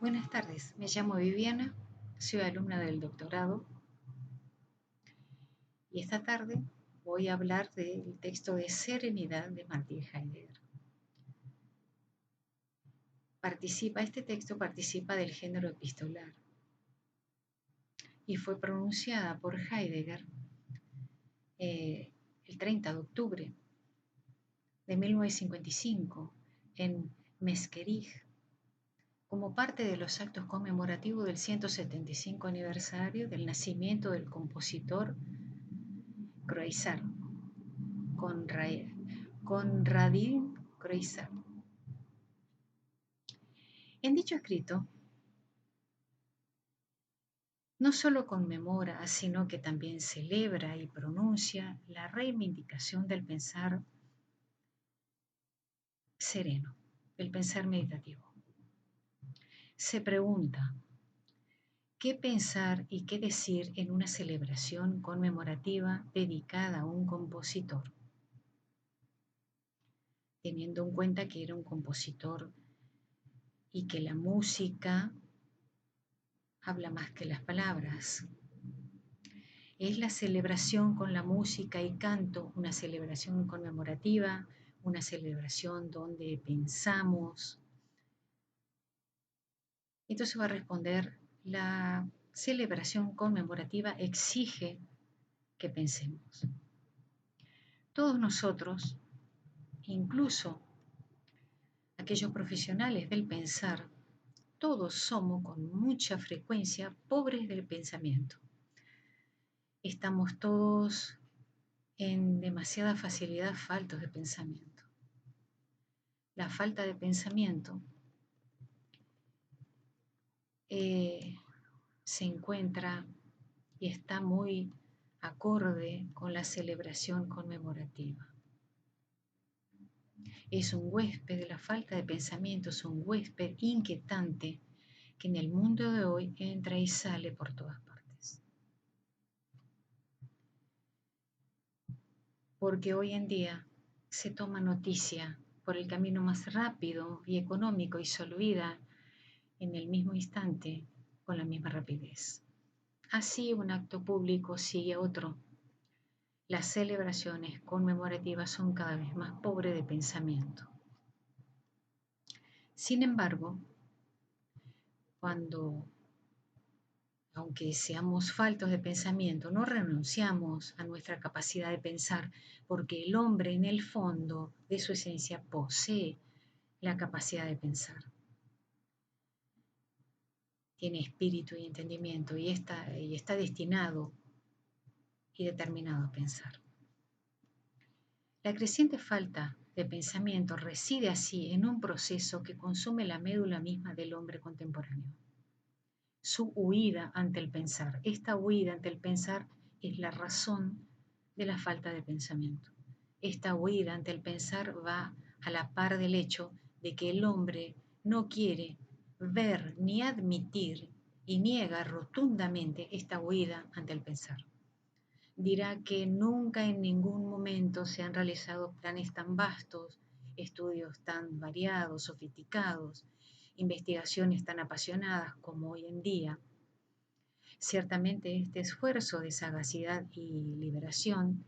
Buenas tardes, me llamo Viviana, soy alumna del doctorado y esta tarde voy a hablar del texto de Serenidad de Martin Heidegger. Este texto participa del género epistolar y fue pronunciada por Heidegger el 30 de octubre de 1955 en Mesquerich como parte de los actos conmemorativos del 175 aniversario del nacimiento del compositor Croissant. Konradin Croissant. En dicho escrito, no solo conmemora, sino que también celebra y pronuncia la reivindicación del pensar sereno, el pensar meditativo. Se pregunta, ¿qué pensar y qué decir en una celebración conmemorativa dedicada a un compositor? Teniendo en cuenta que era un compositor y que la música habla más que las palabras. Es la celebración con la música y canto, una celebración conmemorativa, una celebración donde pensamos. Entonces va a responder, la celebración conmemorativa exige que pensemos. Todos nosotros, incluso aquellos profesionales del pensar, todos somos con mucha frecuencia pobres del pensamiento. Estamos todos en demasiada facilidad faltos de pensamiento. La falta de pensamiento se encuentra y está muy acorde con la celebración conmemorativa. Es un huésped de la falta de pensamiento, es un huésped inquietante que en el mundo de hoy entra y sale por todas partes. Porque hoy en día se toma noticia por el camino más rápido y económico y se olvida en el mismo instante con la misma rapidez. Así un acto público sigue a otro. Las celebraciones conmemorativas son cada vez más pobres de pensamiento. Sin embargo, aunque seamos faltos de pensamiento, no renunciamos a nuestra capacidad de pensar, porque el hombre en el fondo de su esencia posee la capacidad de pensar. Tiene espíritu y entendimiento y está destinado y determinado a pensar. La creciente falta de pensamiento reside así en un proceso que consume la médula misma del hombre contemporáneo. Su huida ante el pensar. Esta huida ante el pensar es la razón de la falta de pensamiento. Esta huida ante el pensar va a la par del hecho de que el hombre no quiere ver ni admitir y niega rotundamente esta huida ante el pensar. Dirá que nunca en ningún momento se han realizado planes tan vastos, estudios tan variados, sofisticados, investigaciones tan apasionadas como hoy en día. Ciertamente este esfuerzo de sagacidad y liberación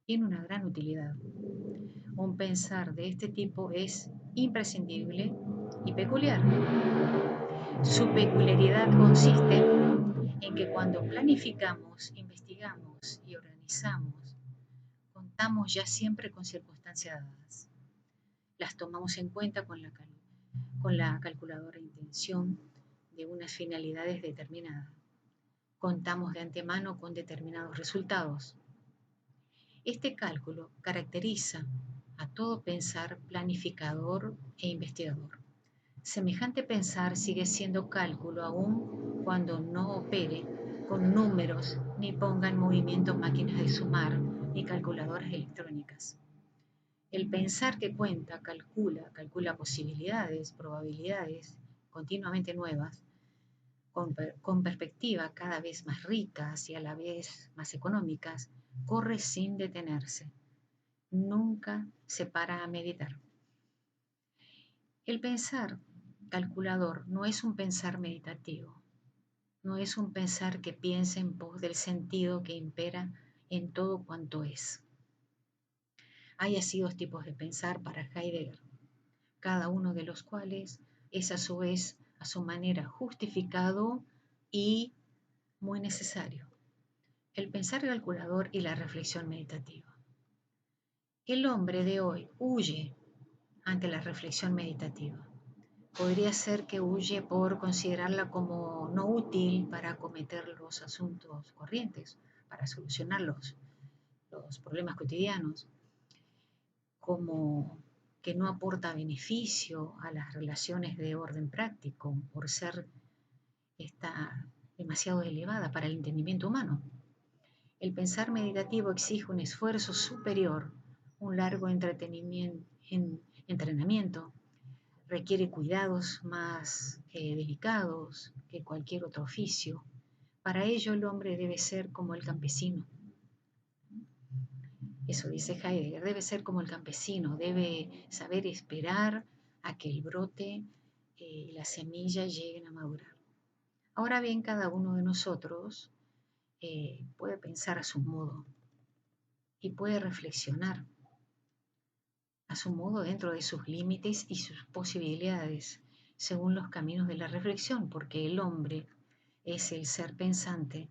tiene una gran utilidad. Un pensar de este tipo es imprescindible y peculiar. Su peculiaridad consiste en que cuando planificamos, investigamos y organizamos, contamos ya siempre con circunstancias dadas. Las tomamos en cuenta con la calculadora intención de unas finalidades determinadas. Contamos de antemano con determinados resultados. Este cálculo caracteriza a todo pensar planificador e investigador. Semejante pensar sigue siendo cálculo aún cuando no opere con números ni ponga en movimiento máquinas de sumar ni calculadoras electrónicas. El pensar que cuenta, calcula posibilidades, probabilidades continuamente nuevas, con perspectiva cada vez más ricas y a la vez más económicas, corre sin detenerse. Nunca se para a meditar. El pensar calculador no es un pensar meditativo, no es un pensar que piensa en pos del sentido que impera en todo cuanto es. Hay así dos tipos de pensar para Heidegger, cada uno de los cuales es a su vez, a su manera, justificado y muy necesario. El pensar calculador y la reflexión meditativa. El hombre de hoy huye ante la reflexión meditativa. Podría ser que huye por considerarla como no útil para acometer los asuntos corrientes, para solucionar los problemas cotidianos, como que no aporta beneficio a las relaciones de orden práctico, por ser está demasiado elevada para el entendimiento humano. El pensar meditativo exige un esfuerzo superior, un largo entrenamiento, requiere cuidados más delicados que cualquier otro oficio. Para ello el hombre debe ser como el campesino. Eso dice Heidegger, debe ser como el campesino, debe saber esperar a que el brote y la semilla lleguen a madurar. Ahora bien, cada uno de nosotros puede pensar a su modo y puede reflexionar a su modo dentro de sus límites y sus posibilidades, según los caminos de la reflexión, porque el hombre es el ser pensante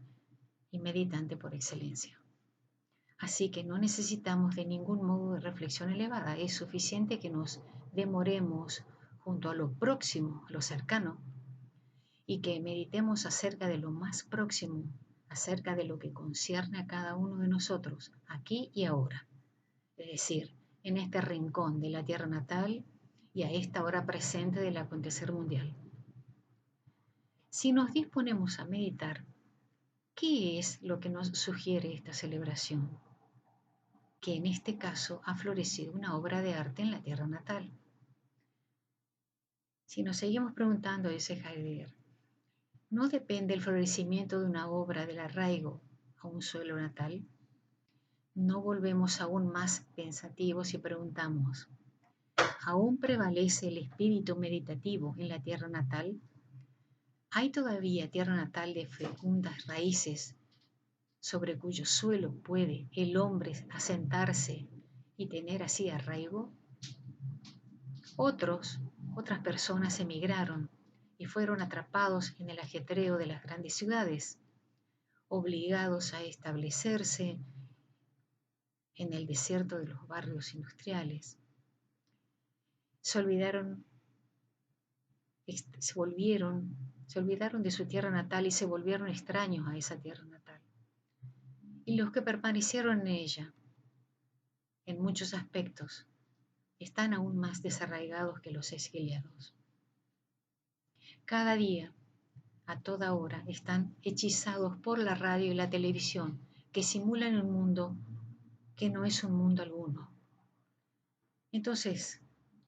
y meditante por excelencia. Así que no necesitamos de ningún modo de reflexión elevada, es suficiente que nos demoremos junto a lo próximo, a lo cercano, y que meditemos acerca de lo más próximo, acerca de lo que concierne a cada uno de nosotros, aquí y ahora. Es decir, en este rincón de la tierra natal y a esta hora presente del acontecer mundial. Si nos disponemos a meditar, ¿qué es lo que nos sugiere esta celebración? Que en este caso ha florecido una obra de arte en la tierra natal. Si nos seguimos preguntando, dice Heidegger, ¿no depende el florecimiento de una obra del arraigo a un suelo natal? No volvemos aún más pensativos y preguntamos, ¿aún prevalece el espíritu meditativo en la tierra natal? ¿Hay todavía tierra natal de fecundas raíces sobre cuyo suelo puede el hombre asentarse y tener así arraigo? Otras personas emigraron y fueron atrapados en el ajetreo de las grandes ciudades, obligados a establecerse en el desierto de los barrios industriales. Se olvidaron de su tierra natal y se volvieron extraños a esa tierra natal. Y los que permanecieron en ella, en muchos aspectos, están aún más desarraigados que los exiliados. Cada día, a toda hora, están hechizados por la radio y la televisión, que simulan un mundo que no es un mundo alguno. Entonces,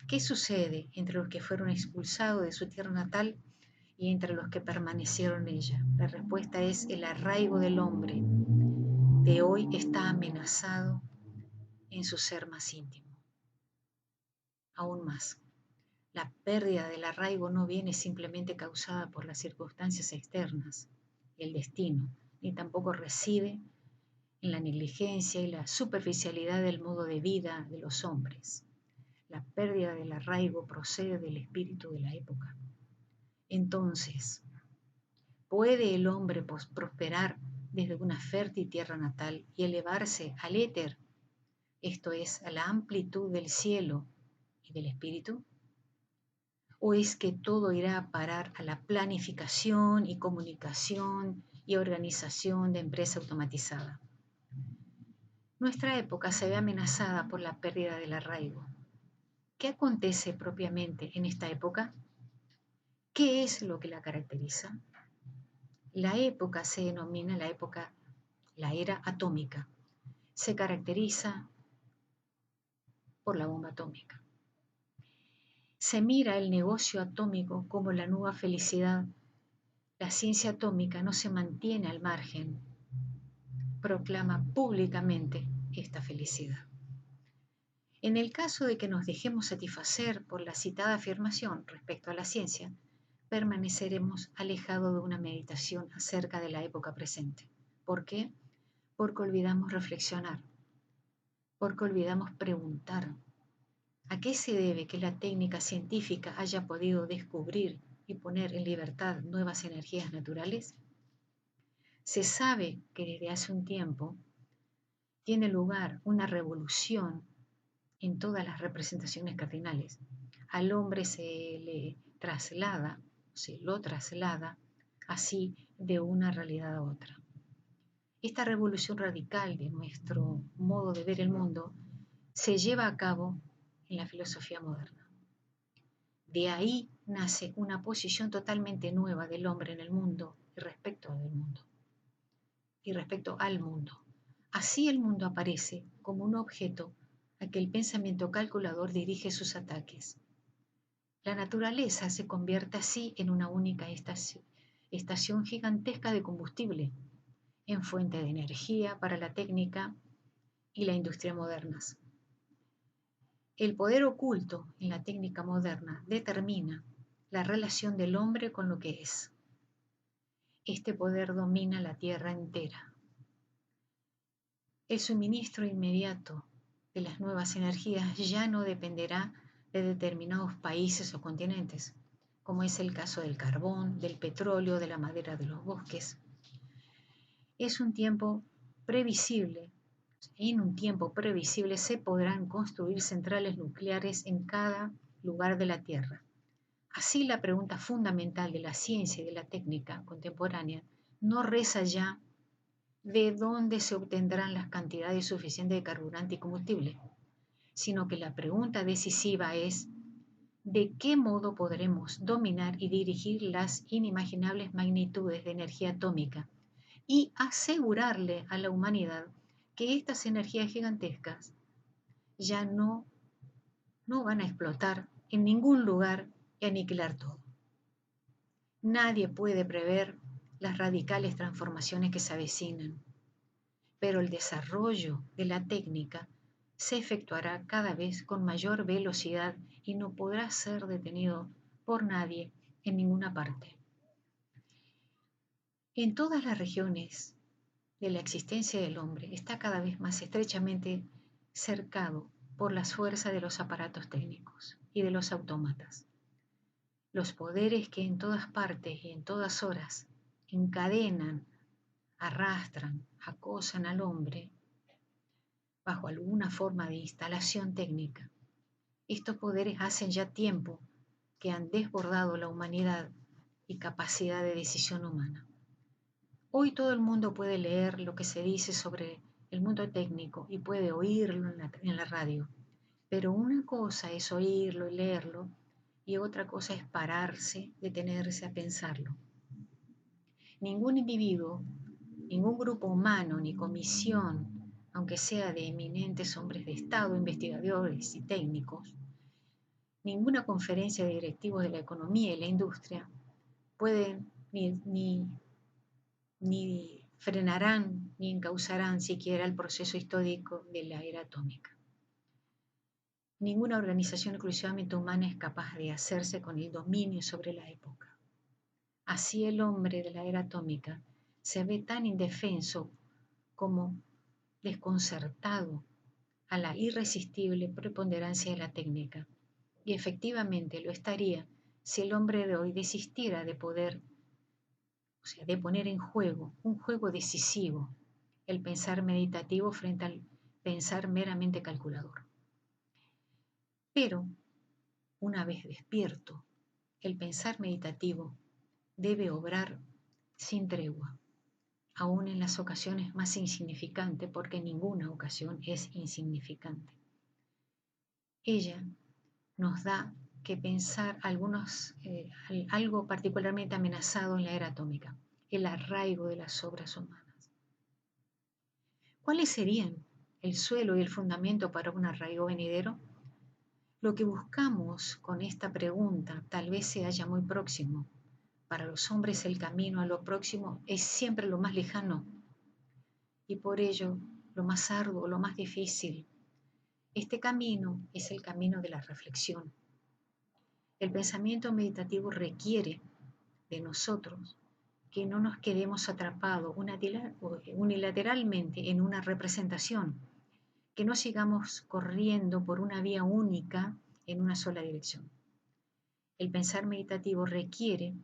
¿qué sucede entre los que fueron expulsados de su tierra natal y entre los que permanecieron en ella? La respuesta es el arraigo del hombre de hoy está amenazado en su ser más íntimo. Aún más, la pérdida del arraigo no viene simplemente causada por las circunstancias externas y el destino, ni tampoco reside en la negligencia y la superficialidad del modo de vida de los hombres. La pérdida del arraigo procede del espíritu de la época. Entonces, ¿puede el hombre prosperar desde una fértil tierra natal y elevarse al éter, esto es, a la amplitud del cielo y del espíritu? ¿O es que todo irá a parar a la planificación y comunicación y organización de empresa automatizada? Nuestra época se ve amenazada por la pérdida del arraigo. ¿Qué acontece propiamente en esta época? ¿Qué es lo que la caracteriza? La época se denomina la era atómica. Se caracteriza por la bomba atómica. Se mira el negocio atómico como la nueva felicidad. La ciencia atómica no se mantiene al margen. Proclama públicamente esta felicidad. En el caso de que nos dejemos satisfacer por la citada afirmación respecto a la ciencia, permaneceremos alejados de una meditación acerca de la época presente. ¿Por qué? Porque olvidamos reflexionar, porque olvidamos preguntar. ¿A qué se debe que la técnica científica haya podido descubrir y poner en libertad nuevas energías naturales? Se sabe que desde hace un tiempo tiene lugar una revolución en todas las representaciones cardinales. Al hombre se lo traslada así de una realidad a otra. Esta revolución radical de nuestro modo de ver el mundo se lleva a cabo en la filosofía moderna. De ahí nace una posición totalmente nueva del hombre en el mundo y respecto del mundo y respecto al mundo. Así el mundo aparece como un objeto a que el pensamiento calculador dirige sus ataques. La naturaleza se convierte así en una única estación gigantesca de combustible, en fuente de energía para la técnica y la industria modernas. El poder oculto en la técnica moderna determina la relación del hombre con lo que es. Este poder domina la tierra entera. El suministro inmediato de las nuevas energías ya no dependerá de determinados países o continentes, como es el caso del carbón, del petróleo, de la madera de los bosques. Es un tiempo previsible. En un tiempo previsible se podrán construir centrales nucleares en cada lugar de la Tierra. Así la pregunta fundamental de la ciencia y de la técnica contemporánea no reza ya de dónde se obtendrán las cantidades suficientes de carburante y combustible, sino que la pregunta decisiva es de qué modo podremos dominar y dirigir las inimaginables magnitudes de energía atómica y asegurarle a la humanidad que estas energías gigantescas ya no van a explotar en ningún lugar y aniquilar todo. Nadie puede prever las radicales transformaciones que se avecinan, pero el desarrollo de la técnica se efectuará cada vez con mayor velocidad y no podrá ser detenido por nadie en ninguna parte. En todas las regiones de la existencia del hombre está cada vez más estrechamente cercado por las fuerzas de los aparatos técnicos y de los autómatas. Los poderes que en todas partes y en todas horas encadenan, arrastran, acosan al hombre bajo alguna forma de instalación técnica. Estos poderes hacen ya tiempo que han desbordado la humanidad y capacidad de decisión humana. Hoy todo el mundo puede leer lo que se dice sobre el mundo técnico y puede oírlo en la radio, pero una cosa es oírlo y leerlo y otra cosa es pararse, detenerse a pensarlo. Ningún individuo, ningún grupo humano ni comisión, aunque sea de eminentes hombres de Estado, investigadores y técnicos, ninguna conferencia de directivos de la economía y la industria pueden ni frenarán ni encauzarán siquiera el proceso histórico de la era atómica. Ninguna organización exclusivamente humana es capaz de hacerse con el dominio sobre la época. Así el hombre de la era atómica se ve tan indefenso como desconcertado a la irresistible preponderancia de la técnica, y efectivamente lo estaría si el hombre de hoy desistiera de poder, o sea, de poner en juego, un juego decisivo, el pensar meditativo frente al pensar meramente calculador. Pero, una vez despierto, el pensar meditativo debe obrar sin tregua, aún en las ocasiones más insignificantes, porque ninguna ocasión es insignificante. Ella nos da que pensar algo particularmente amenazado en la era atómica, el arraigo de las obras humanas. ¿Cuáles serían el suelo y el fundamento para un arraigo venidero? Lo que buscamos con esta pregunta tal vez se halla muy próximo. Para los hombres el camino a lo próximo es siempre lo más lejano y por ello lo más arduo, lo más difícil. Este camino es el camino de la reflexión. El pensamiento meditativo requiere de nosotros que no nos quedemos atrapados unilateralmente en una representación, que no sigamos corriendo por una vía única en una sola dirección. El pensar meditativo requiere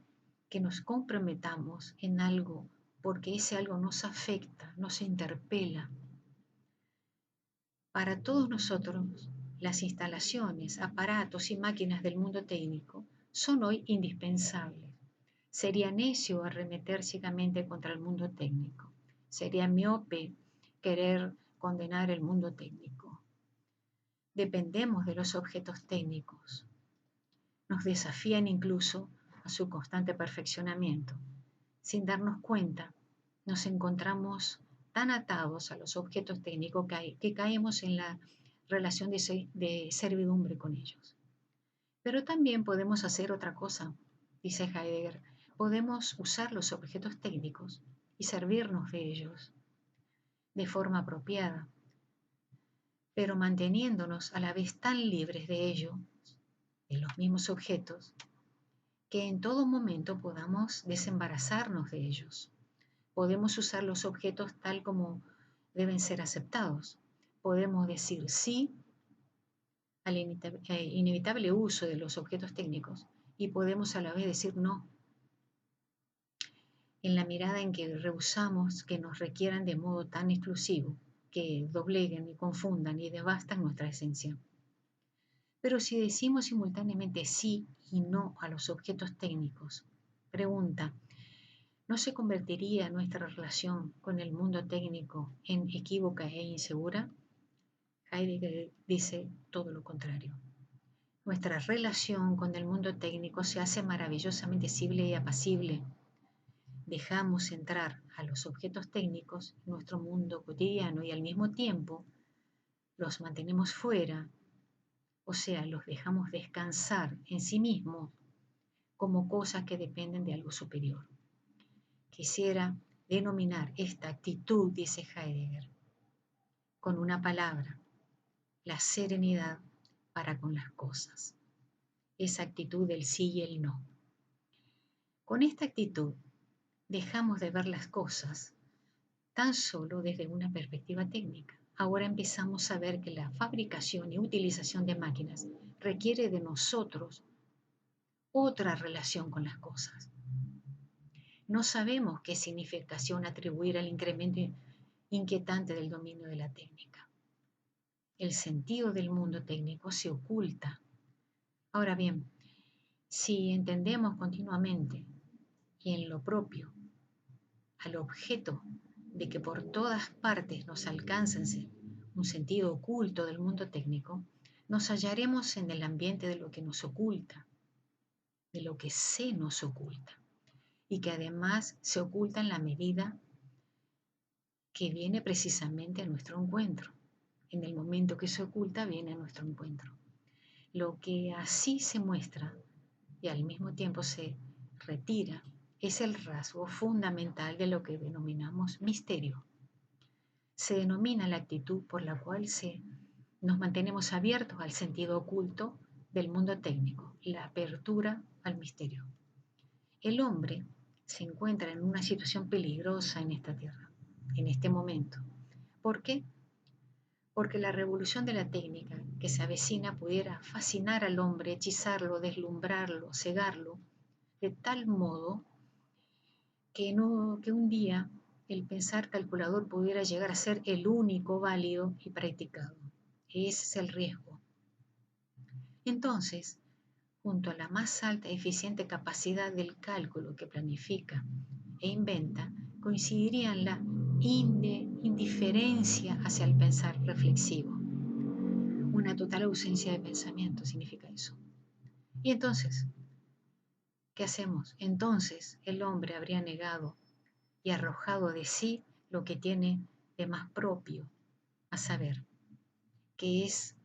que nos comprometamos en algo porque ese algo nos afecta, nos interpela. Para todos nosotros, las instalaciones, aparatos y máquinas del mundo técnico son hoy indispensables. Sería necio arremeter ciegamente contra el mundo técnico. Sería miope querer condenar el mundo técnico. Dependemos de los objetos técnicos. Nos desafían incluso a su constante perfeccionamiento. Sin darnos cuenta, nos encontramos tan atados a los objetos técnicos que caemos en la relación de servidumbre con ellos. Pero también podemos hacer otra cosa, dice Heidegger. Podemos usar los objetos técnicos y servirnos de ellos de forma apropiada, pero manteniéndonos a la vez tan libres de ellos, de los mismos objetos, que en todo momento podamos desembarazarnos de ellos. Podemos usar los objetos tal como deben ser aceptados. Podemos decir sí al inevitable uso de los objetos técnicos y podemos a la vez decir no en la mirada en que rehusamos que nos requieran de modo tan exclusivo, que dobleguen y confundan y devastan nuestra esencia. Pero si decimos simultáneamente sí y no a los objetos técnicos, pregunta, ¿no se convertiría nuestra relación con el mundo técnico en equívoca e insegura? Heidegger dice todo lo contrario. Nuestra relación con el mundo técnico se hace maravillosamente simple y apacible. Dejamos entrar a los objetos técnicos en nuestro mundo cotidiano y al mismo tiempo los mantenemos fuera, o sea, los dejamos descansar en sí mismos como cosas que dependen de algo superior. Quisiera denominar esta actitud, dice Heidegger, con una palabra, la serenidad para con las cosas. Esa actitud del sí y el no. Con esta actitud dejamos de ver las cosas tan solo desde una perspectiva técnica. Ahora empezamos a ver que la fabricación y utilización de máquinas requiere de nosotros otra relación con las cosas. No sabemos qué significación atribuir al incremento inquietante del dominio de la técnica. El sentido del mundo técnico se oculta. Ahora bien, si entendemos continuamente y en lo propio al objeto de que por todas partes nos alcanza un sentido oculto del mundo técnico, nos hallaremos en el ambiente de lo que nos oculta, de lo que se nos oculta, y que además se oculta en la medida que viene precisamente a nuestro encuentro. En el momento que se oculta, viene a nuestro encuentro. Lo que así se muestra y al mismo tiempo se retira es el rasgo fundamental de lo que denominamos misterio. Se denomina la actitud por la cual nos mantenemos abiertos al sentido oculto del mundo técnico, la apertura al misterio. El hombre se encuentra en una situación peligrosa en esta tierra, en este momento. ¿Por qué? Porque la revolución de la técnica que se avecina pudiera fascinar al hombre, hechizarlo, deslumbrarlo, cegarlo, de tal modo que un día el pensar calculador pudiera llegar a ser el único válido y practicado. Ese es el riesgo. Entonces, junto a la más alta y eficiente capacidad del cálculo que planifica e inventa, coincidirían la indiferencia hacia el pensar reflexivo. Una total ausencia de pensamiento significa eso. Y entonces, ¿qué hacemos? Entonces el hombre habría negado y arrojado de sí lo que tiene de más propio, a saber, que es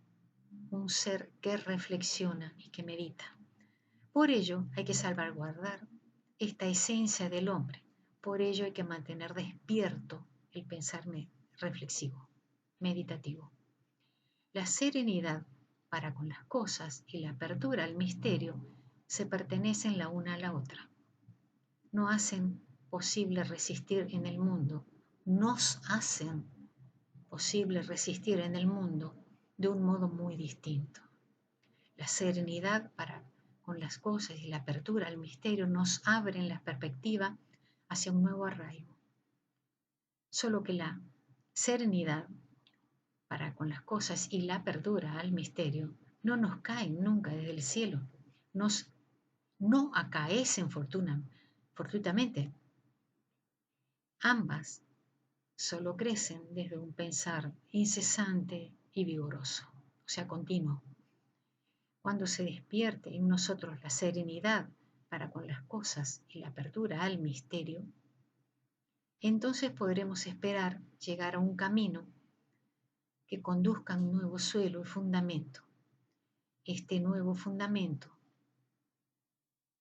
un ser que reflexiona y que medita. Por ello hay que salvaguardar esta esencia del hombre. Por ello hay que mantener despierto el pensar reflexivo, meditativo. La serenidad para con las cosas y la apertura al misterio se pertenecen la una a la otra. No hacen posible resistir en el mundo, nos hacen posible resistir en el mundo de un modo muy distinto. La serenidad para con las cosas y la apertura al misterio nos abren la perspectiva hacia un nuevo arraigo. Solo que la serenidad para con las cosas y la apertura al misterio no nos caen nunca desde el cielo, no acaecen fortuitamente. Ambas solo crecen desde un pensar incesante y vigoroso, o sea, continuo. Cuando se despierte en nosotros la serenidad para con las cosas y la apertura al misterio, entonces podremos esperar llegar a un camino que conduzca a un nuevo suelo y fundamento. Este nuevo fundamento,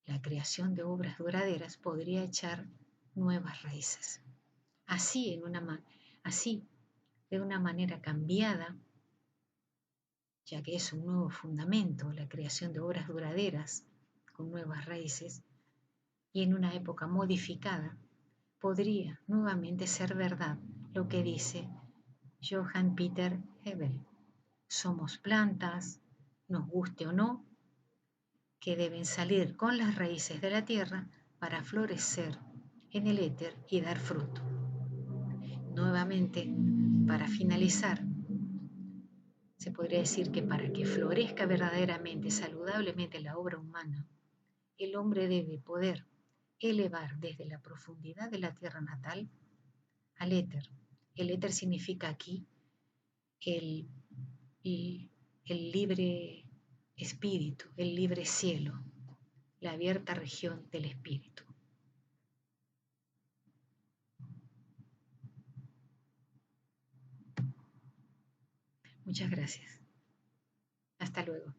la creación de obras duraderas, podría echar nuevas raíces. Así, así, de una manera cambiada, ya que es un nuevo fundamento, la creación de obras duraderas con nuevas raíces, y en una época modificada, podría nuevamente ser verdad lo que dice Johann Peter Hebel. Somos plantas, nos guste o no, que deben salir con las raíces de la tierra para florecer en el éter y dar fruto. Nuevamente, para finalizar, se podría decir que para que florezca verdaderamente, saludablemente la obra humana, el hombre debe poder elevar desde la profundidad de la tierra natal al éter. El éter significa aquí el, el libre espíritu, el libre cielo, la abierta región del espíritu. Muchas gracias. Hasta luego.